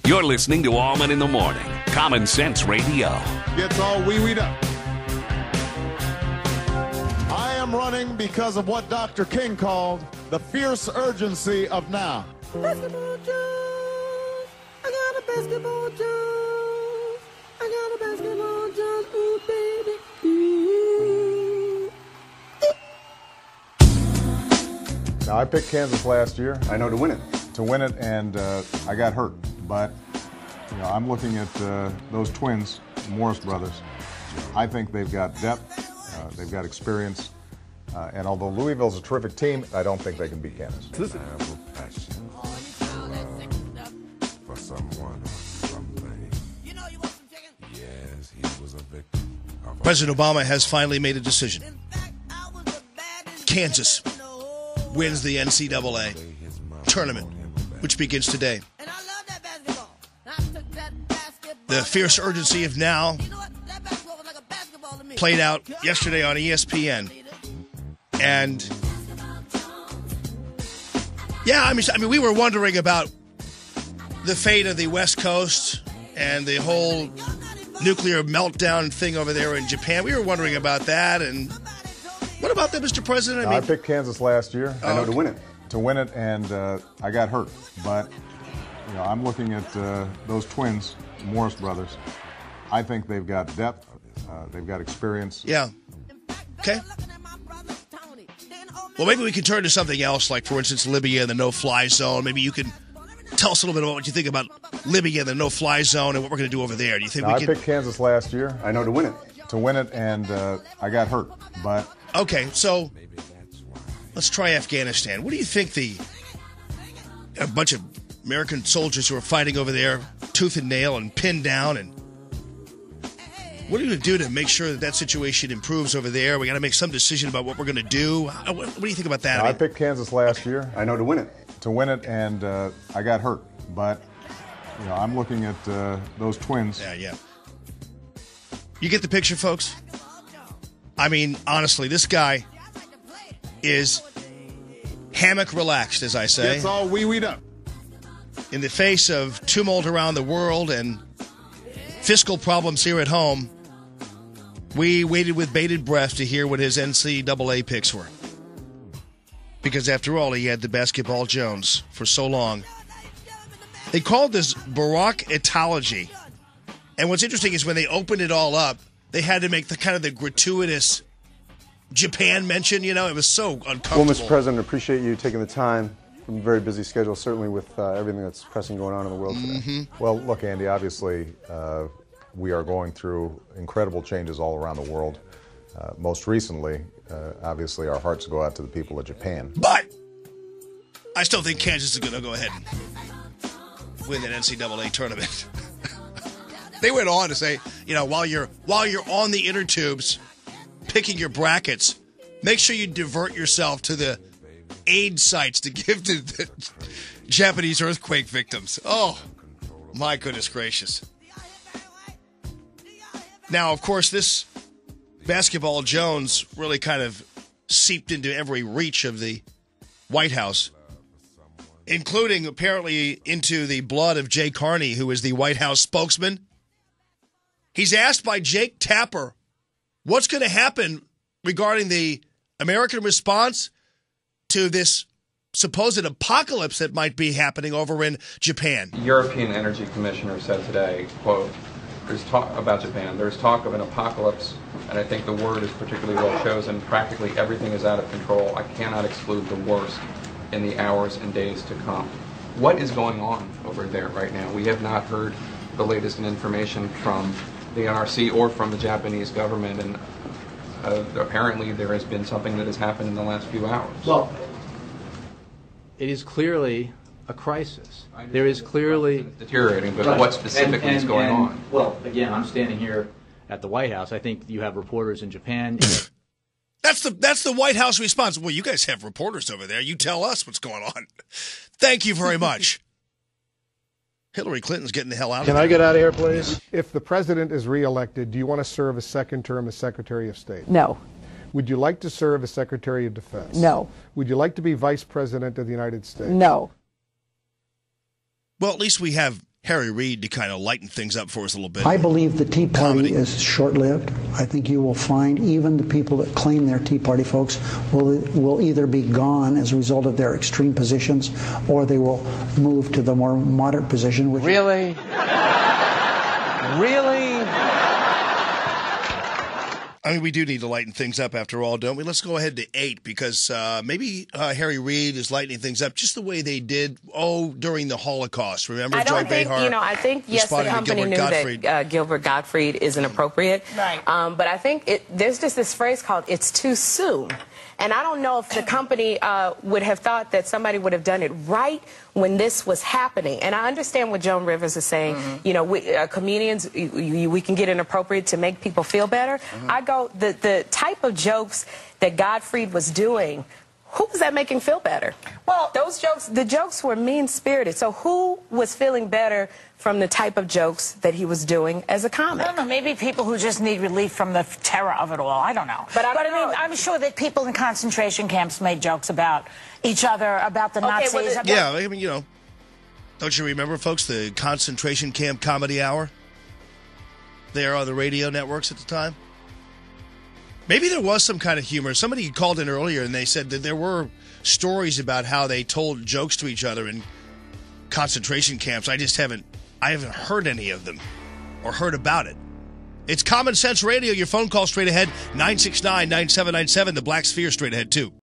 You're listening to Allman in the Morning. Common Sense Radio. Gets all wee-weed up. I am running because of what Dr. King called the fierce urgency of now. Basketball Jones, I got a basketball Jones, I got a basketball Jones, ooh baby, ooh. Now, I picked Kansas last year. I know to win it. And I got hurt. But, I'm looking at those twins, Morris brothers. I think they've got depth, they've got experience, and although Louisville's a terrific team, I don't think they can beat Kansas. President Obama has finally made a decision. Kansas wins the NCAA tournament, which begins today. The fierce urgency of now played out yesterday on ESPN. And, yeah, I mean, we were wondering about the fate of the West Coast and the whole nuclear meltdown thing over there in Japan. We were wondering about that. And what about that, Mr. President? I picked Kansas last year. I know to win it. And I got hurt. But, I'm looking at those twins, Morris brothers. I think they've got depth, they've got experience. Yeah. Okay. Well, maybe we can turn to something else, like, for instance, Libya and the no-fly zone. Maybe you can tell us a little bit about what you think about Libya and the no-fly zone and what we're going to do over there. Do you think I picked Kansas last year. I know to win it. And I got hurt. But okay, so let's try Afghanistan. What do you think a bunch of American soldiers who are fighting over there, tooth and nail and pinned down, and what are you going to do to make sure that situation improves over there? We got to make some decision about what we're going to do. What do you think about that? I picked Kansas last year. I know to win it. And I got hurt. But, I'm looking at those twins. Yeah. You get the picture, folks? I mean, honestly, this guy is hammock relaxed, as I say. Gets all wee-weed up. In the face of tumult around the world and fiscal problems here at home, we waited with bated breath to hear what his NCAA picks were. Because after all, he had the basketball Jones for so long. They called this Barack-etology. And what's interesting is when they opened it all up, they had to make the gratuitous Japan mention. It was so uncomfortable. Well, Mr. President, appreciate you taking the time from a very busy schedule, certainly with everything that's pressing going on in the world today. Well, look, Andy, obviously we are going through incredible changes all around the world. Most recently, obviously, our hearts go out to the people of Japan. But I still think Kansas is going to go ahead and win that NCAA tournament. They went on to say, while you're on the inner tubes picking your brackets, make sure you divert yourself to the aid sites to give to the Japanese earthquake victims. Oh, my goodness gracious. Now, of course, this basketball Jones really kind of seeped into every reach of the White House, including apparently into the blood of Jay Carney, who is the White House spokesman. He's asked by Jake Tapper what's going to happen regarding the American response to this supposed apocalypse that might be happening over in Japan. European Energy Commissioner said today, quote, there's talk about Japan, there's talk of an apocalypse, and I think the word is particularly well chosen. Practically everything is out of control. I cannot exclude the worst in the hours and days to come. What is going on over there right now? We have not heard the latest information from the NRC or from the Japanese government, and apparently there has been something that has happened in the last few hours. Well, it is clearly a crisis. There is clearly it's deteriorating, but what specifically is going on? Well, again, I'm standing here at the White House. I think you have reporters in Japan. That's the White House response. Well, you guys have reporters over there. You tell us what's going on. Thank you very much. Hillary Clinton's getting the hell out of here. Can I get out of here, please? If the president is reelected, do you want to serve a second term as Secretary of State? No. Would you like to serve as Secretary of Defense? No. Would you like to be Vice President of the United States? No. Well, at least we have Harry Reid to kind of lighten things up for us a little bit. I believe the Tea Party Comedy. is short-lived. I think you will find even the people that claim they're Tea Party folks will either be gone as a result of their extreme positions, or they will move to the more moderate position. Which Really? I mean, we do need to lighten things up after all, don't we? Let's go ahead to 8 because maybe Harry Reid is lightening things up just the way they did, during the Holocaust. Remember Joy Behar? I think, yes, the company knew that Gilbert Gottfried is inappropriate. Right. But I think there's just this phrase called, it's too soon. And I don't know if the company would have thought that somebody would have done it right when this was happening. And I understand what Joan Rivers is saying. Mm-hmm. Comedians, we can get inappropriate to make people feel better. Mm-hmm. I go, the type of jokes that Gottfried was doing, who was that making feel better? Well, the jokes were mean-spirited. So who was feeling better from the type of jokes that he was doing as a comic? I don't know. Maybe people who just need relief from the terror of it all. I don't know. But I mean, I'm sure that people in concentration camps made jokes about each other, about the Nazis. Well, I mean, don't you remember, folks, the concentration camp comedy hour? There on the radio networks at the time. Maybe there was some kind of humor. Somebody called in earlier and they said that there were stories about how they told jokes to each other in concentration camps. I haven't heard any of them or heard about it. It's Common Sense Radio. Your phone call straight ahead, 969-9797. The Black Sphere straight ahead, too.